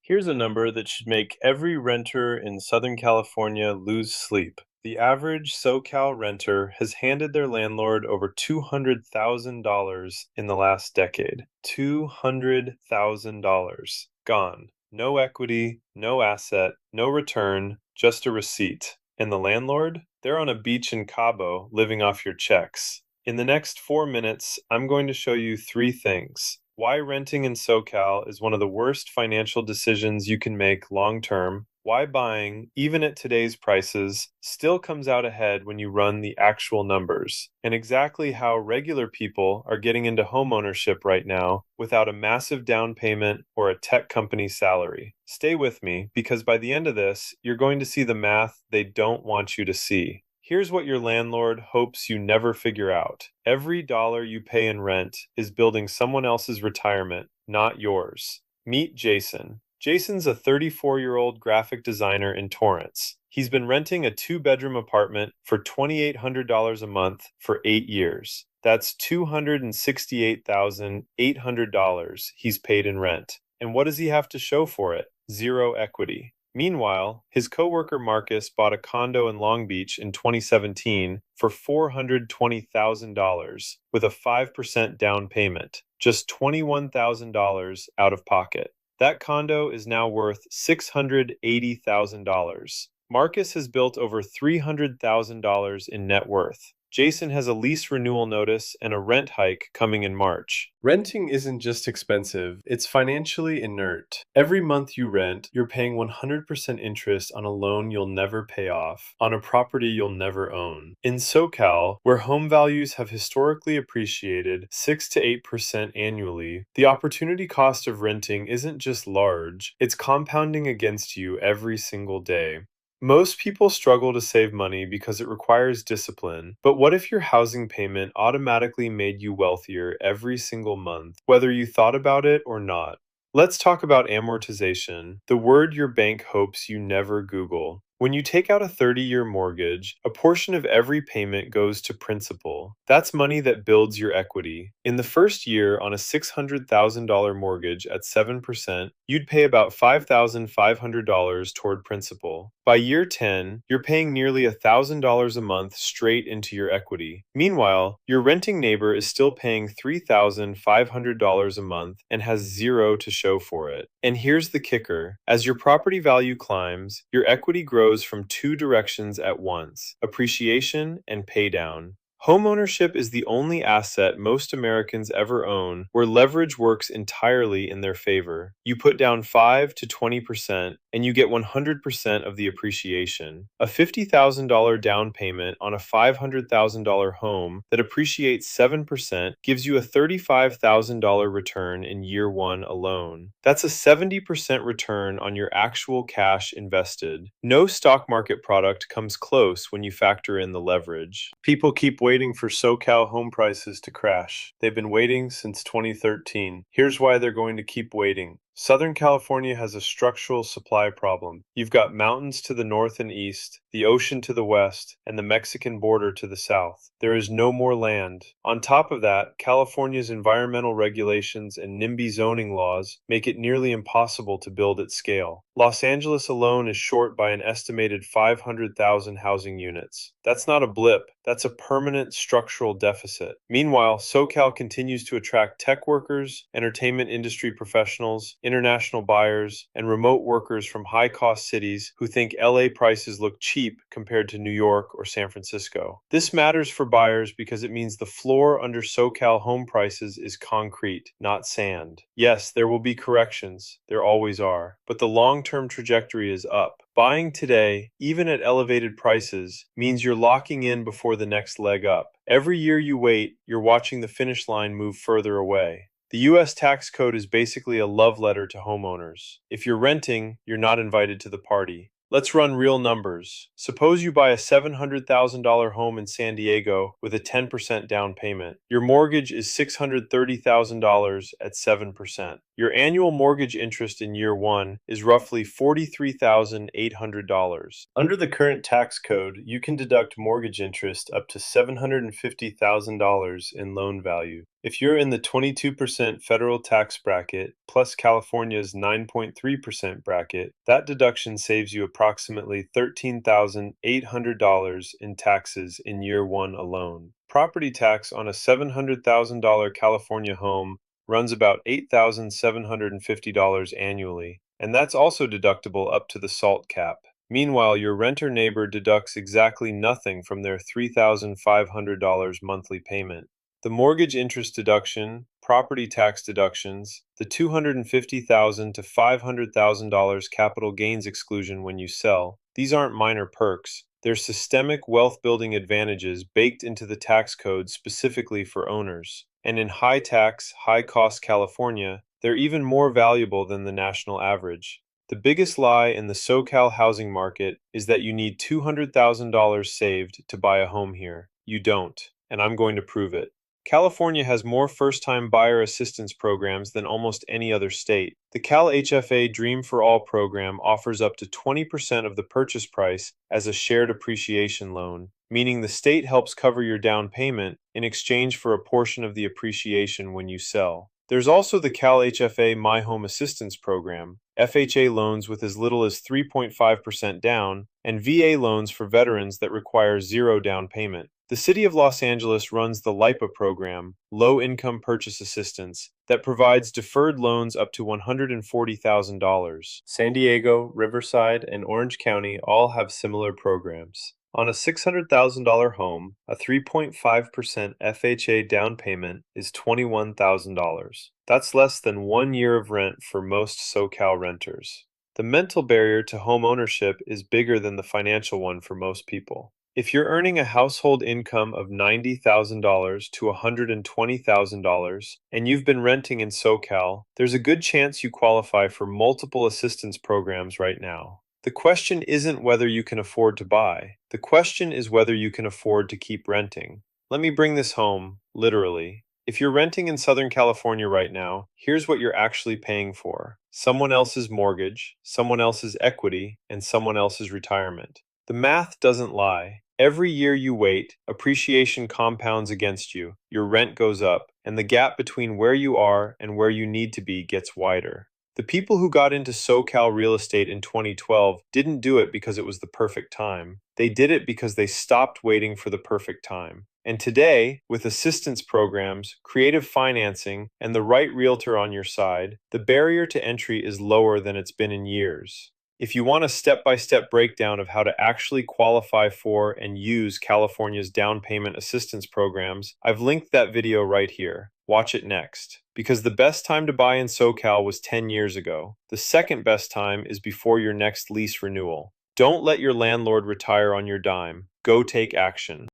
Here's a number that should make every renter in Southern California lose sleep. The average SoCal renter has handed their landlord over $200,000 in the last decade. $200,000 gone. No equity, no asset, no return, just a receipt. And the landlord? They're on a beach in Cabo living off your checks. In the next 4 minutes, I'm going to show you three things. Why renting in SoCal is one of the worst financial decisions you can make long term. Why buying, even at today's prices, still comes out ahead when you run the actual numbers. And exactly how regular people are getting into homeownership right now without a massive down payment or a tech company salary. Stay with me, because by the end of this, you're going to see the math they don't want you to see. Here's what your landlord hopes you never figure out. Every dollar you pay in rent is building someone else's retirement, not yours. Meet Jason. Jason's a 34-year-old graphic designer in Torrance. He's been renting a two-bedroom apartment for $2,800 a month for 8 years. That's $268,800 he's paid in rent. And what does he have to show for it? Zero equity. Meanwhile, his coworker Marcus bought a condo in Long Beach in 2017 for $420,000 with a 5% down payment, just $21,000 out of pocket. That condo is now worth $680,000. Marcus has built over $300,000 in net worth. Jason has a lease renewal notice and a rent hike coming in March. Renting isn't just expensive, it's financially inert. Every month you rent, you're paying 100% interest on a loan you'll never pay off, on a property you'll never own. In SoCal, where home values have historically appreciated 6 to 8% annually, the opportunity cost of renting isn't just large, it's compounding against you every single day. Most people struggle to save money because it requires discipline, but what if your housing payment automatically made you wealthier every single month, whether you thought about it or not? Let's talk about amortization, the word your bank hopes you never Google. When you take out a 30-year mortgage, a portion of every payment goes to principal. That's money that builds your equity. In the first year on a $600,000 mortgage at 7%, you'd pay about $5,500 toward principal. By year 10, you're paying nearly $1,000 a month straight into your equity. Meanwhile, your renting neighbor is still paying $3,500 a month and has zero to show for it. And here's the kicker. As your property value climbs, your equity grows from two directions at once: appreciation and paydown. Homeownership is the only asset most Americans ever own where leverage works entirely in their favor. You put down 5 to 20% and you get 100% of the appreciation. A $50,000 down payment on a $500,000 home that appreciates 7% gives you a $35,000 return in year one alone. That's a 70% return on your actual cash invested. No stock market product comes close when you factor in the leverage. People keep waiting for SoCal home prices to crash. They've been waiting since 2013. Here's why they're going to keep waiting. Southern California has a structural supply problem. You've got mountains to the north and east, the ocean to the west, and the Mexican border to the south. There is no more land. On top of that, California's environmental regulations and NIMBY zoning laws make it nearly impossible to build at scale. Los Angeles alone is short by an estimated 500,000 housing units. That's not a blip, that's a permanent structural deficit. Meanwhile, SoCal continues to attract tech workers, entertainment industry professionals, international buyers, and remote workers from high-cost cities who think LA prices look cheap compared to New York or San Francisco. This matters for buyers because it means the floor under SoCal home prices is concrete, not sand. Yes, there will be corrections, there always are, but the long-term trajectory is up. Buying today, even at elevated prices, means you're locking in before the next leg up. Every year you wait, you're watching the finish line move further away. The US tax code is basically a love letter to homeowners. If you're renting, you're not invited to the party. Let's run real numbers. Suppose you buy a $700,000 home in San Diego with a 10% down payment. Your mortgage is $630,000 at 7%. Your annual mortgage interest in year one is roughly $43,800. Under the current tax code, you can deduct mortgage interest up to $750,000 in loan value. If you're in the 22% federal tax bracket plus California's 9.3% bracket, that deduction saves you approximately $13,800 in taxes in year one alone. Property tax on a $700,000 California home runs about $8,750 annually, and that's also deductible up to the SALT cap. Meanwhile, your renter neighbor deducts exactly nothing from their $3,500 monthly payment. The mortgage interest deduction, property tax deductions, the $250,000 to $500,000 capital gains exclusion when you sell, these aren't minor perks. They're systemic wealth-building advantages baked into the tax code specifically for owners. And in high-tax, high-cost California, they're even more valuable than the national average. The biggest lie in the SoCal housing market is that you need $200,000 saved to buy a home here. You don't, and I'm going to prove it. California has more first-time buyer assistance programs than almost any other state. The CalHFA Dream for All program offers up to 20% of the purchase price as a shared appreciation loan, meaning the state helps cover your down payment in exchange for a portion of the appreciation when you sell. There's also the CalHFA My Home Assistance Program, FHA loans with as little as 3.5% down, and VA loans for veterans that require zero down payment. The City of Los Angeles runs the LIPA program, Low Income Purchase Assistance, that provides deferred loans up to $140,000. San Diego, Riverside, and Orange County all have similar programs. On a $600,000 home, a 3.5% FHA down payment is $21,000. That's less than 1 year of rent for most SoCal renters. The mental barrier to home ownership is bigger than the financial one for most people. If you're earning a household income of $90,000 to $120,000 and you've been renting in SoCal, there's a good chance you qualify for multiple assistance programs right now. The question isn't whether you can afford to buy. The question is whether you can afford to keep renting. Let me bring this home, literally. If you're renting in Southern California right now, here's what you're actually paying for: someone else's mortgage, someone else's equity, and someone else's retirement. The math doesn't lie. Every year you wait, appreciation compounds against you, your rent goes up, and the gap between where you are and where you need to be gets wider. The people who got into SoCal real estate in 2012 didn't do it because it was the perfect time. They did it because they stopped waiting for the perfect time. And today, with assistance programs, creative financing, and the right realtor on your side, the barrier to entry is lower than it's been in years. If you want a step-by-step breakdown of how to actually qualify for and use California's down payment assistance programs, I've linked that video right here. Watch it next. Because the best time to buy in SoCal was 10 years ago. The second best time is before your next lease renewal. Don't let your landlord retire on your dime. Go take action.